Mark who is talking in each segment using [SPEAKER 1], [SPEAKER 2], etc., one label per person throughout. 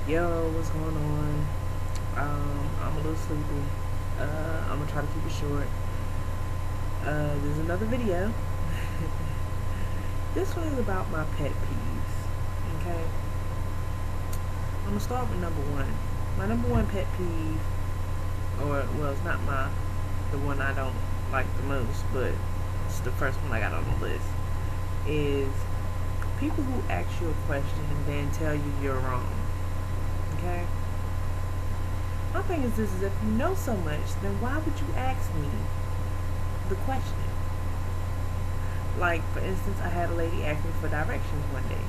[SPEAKER 1] Yo, what's going on? I'm a little sleepy. I'm gonna try to keep it short. There's another video. This one is about my pet peeves. Okay? I'm gonna start with number one. My number one pet peeve, or well, it's not the one I don't like the most, but it's the first one I got on the list. Is people who ask you a question and then tell you you're wrong. Okay? My thing is this: is if you know so much, then why would you ask me the question? Like, for instance, I had a lady ask me for directions one day.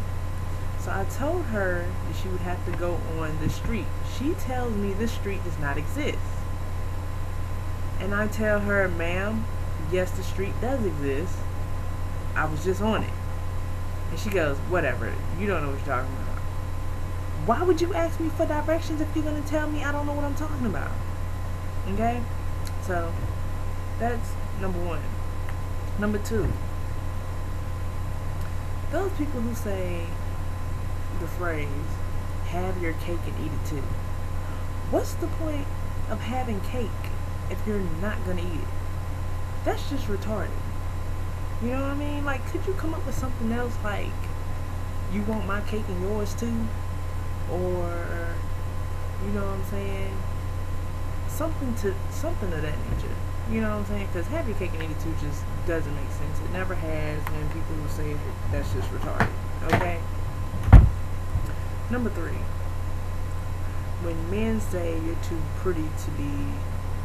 [SPEAKER 1] So I told her that she would have to go on the street. She tells me this street does not exist. And I tell her, ma'am, yes, the street does exist. I was just on it. And she goes, whatever, you don't know what you're talking about. Why would you ask me for directions if you're going to tell me I don't know what I'm talking about? Okay? So, that's number one. Number two, those people who say the phrase, have your cake and eat it too. What's the point of having cake if you're not going to eat it? That's just retarded. You know what I mean? Like, could you come up with something else, like, you want my cake and yours too? Or, you know what I'm saying? Something of that nature. You know what I'm saying? Because have your cake and eat it too just doesn't make sense. It never has, and people who say it, that's just retarded. Okay? Number three, when men say you're too pretty to be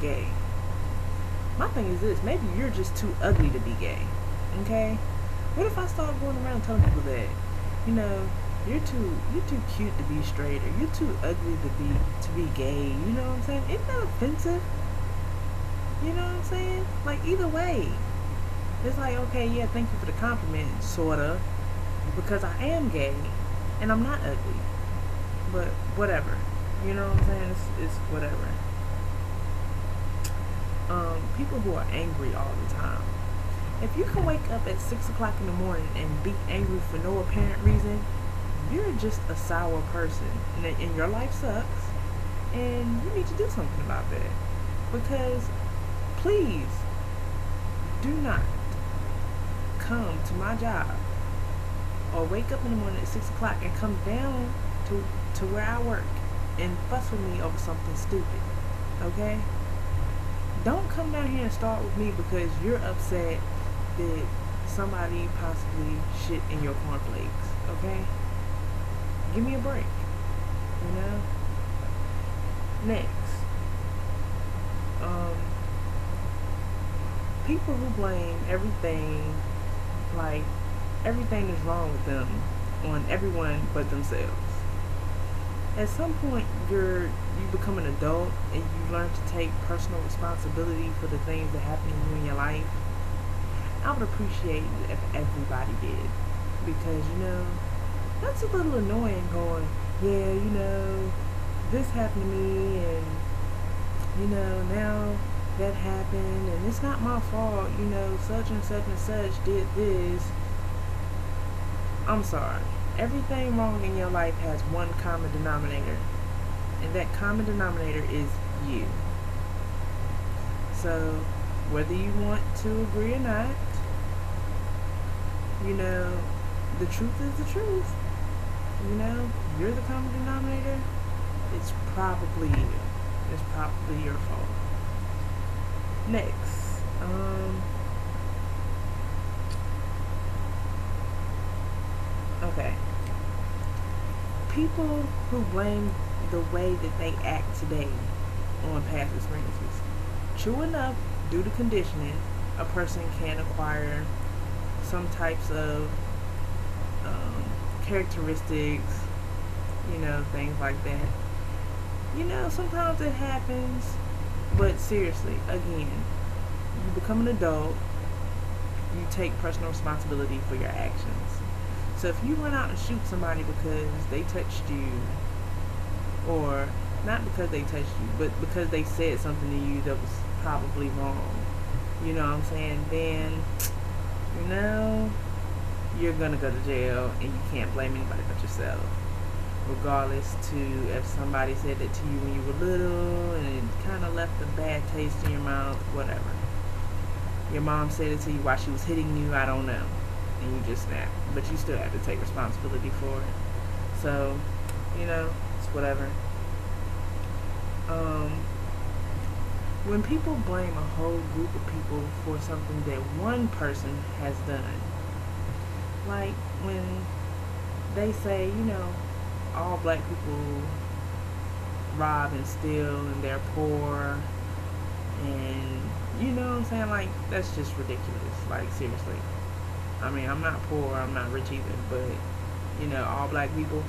[SPEAKER 1] gay. My thing is this: maybe you're just too ugly to be gay. Okay? What if I start going around telling people that, you know, you're too cute to be straight, or you're too ugly to be gay? You know what I'm saying? Isn't that offensive? You know what I'm saying? Like, either way, it's like, okay, yeah, thank you for the compliment, sorta, because I am gay and I'm not ugly. But whatever, you know what I'm saying? It's whatever. People who are angry all the time. If you can wake up at 6 o'clock in the morning and be angry for no apparent reason, you're just a sour person, and your life sucks, and you need to do something about that. Because, please, do not come to my job or wake up in the morning at 6 o'clock and come down to where I work and fuss with me over something stupid. Okay? Don't come down here and start with me because you're upset that somebody possibly shit in your cornflakes. Okay? Give me a break. You know? Next. People who blame everything, like everything is wrong with them, on everyone but themselves. At some point, you become an adult and you learn to take personal responsibility for the things that happen to you in your life. I would appreciate it if everybody did, because, you know, that's a little annoying going, yeah, you know, this happened to me, and, you know, now that happened, and it's not my fault, you know, such and such and such did this. I'm sorry. Everything wrong in your life has one common denominator, and that common denominator is you. So, whether you want to agree or not, you know, the truth is the truth. You know, you're the common denominator. It's probably you. It's probably your fault. Next, okay. People who blame the way that they act today on past experiences. True enough, due to conditioning, a person can acquire some types of characteristics, you know, things like that. You know, sometimes it happens, but seriously, again, you become an adult, you take personal responsibility for your actions. So if you run out and shoot somebody because they touched you, or not because they touched you, but because they said something to you that was probably wrong, you know what I'm saying, then, you know, you're gonna go to jail and you can't blame anybody but yourself. regardless to if somebody said it to you when you were little and it kind of left a bad taste in your mouth, whatever. Your mom said it to you while she was hitting you, I don't know, and you just snapped, but you still have to take responsibility for it. So, it's whatever. When people blame a whole group of people for something that one person has done, like when they say, all black people rob and steal and they're poor, and you know what I'm saying, like, that's just ridiculous. Like, seriously. I mean, I'm not poor, I'm not rich either, but all black people,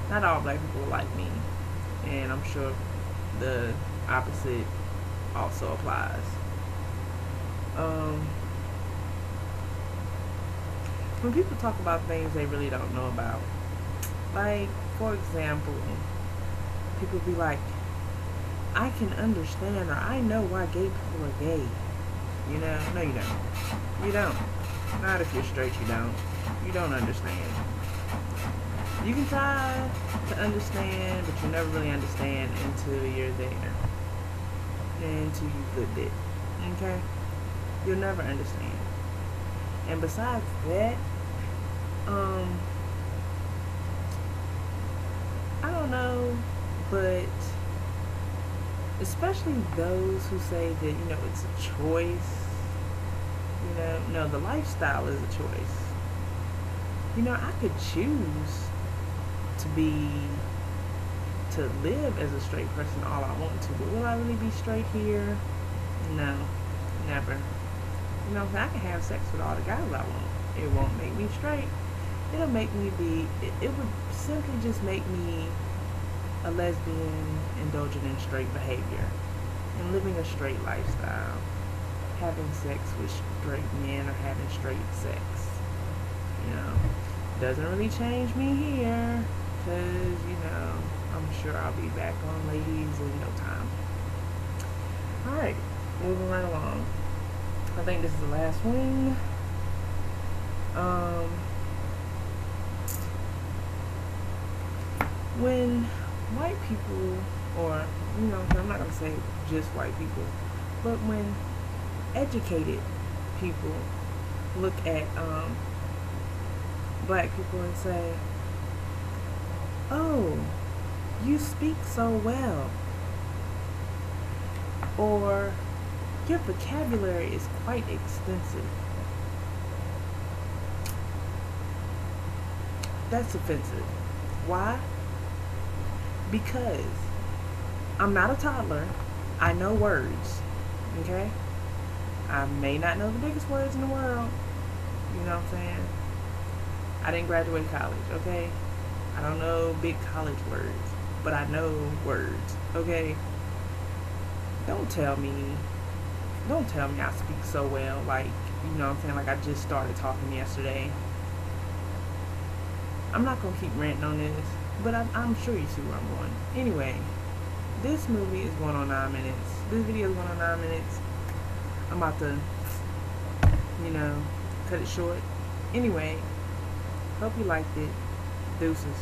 [SPEAKER 1] not all black people are like me, and I'm sure the opposite also applies. When people talk about things they really don't know about, like, for example, people be like, I can understand, or I know why gay people are gay. No, you don't. You don't. Not if you're straight, you don't. You don't understand. You can try to understand, but you never really understand until you're there. Until you've lived it. Okay? You'll never understand. And besides that, I don't know, but especially those who say that, it's a choice. No, the lifestyle is a choice. I could choose to live as a straight person all I want to, but will I really be straight here? No, never. I can have sex with all the guys I want. It won't make me straight. It'll make me it would simply just make me a lesbian indulging in straight behavior and living a straight lifestyle, having sex with straight men or having straight sex. Doesn't really change me here, because I'm sure I'll be back on ladies in no time. Alright, moving right along. I think this is the last one. When white people, or I'm not gonna say just white people, but when educated people look at black people and say, oh, you speak so well, or your vocabulary is quite extensive, that's offensive. Why? Because I'm not a toddler. I know words. Okay? I may not know the biggest words in the world. You know what I'm saying? I didn't graduate college, okay? I don't know big college words, but I know words, okay? Don't tell me I speak so well, like, what I'm saying, like I just started talking yesterday. I'm not gonna keep ranting on this, but I'm sure you see where I'm going. Anyway, this movie is going on 9 minutes. This video is going on 9 minutes. I'm about to, cut it short. Anyway, hope you liked it. Deuces.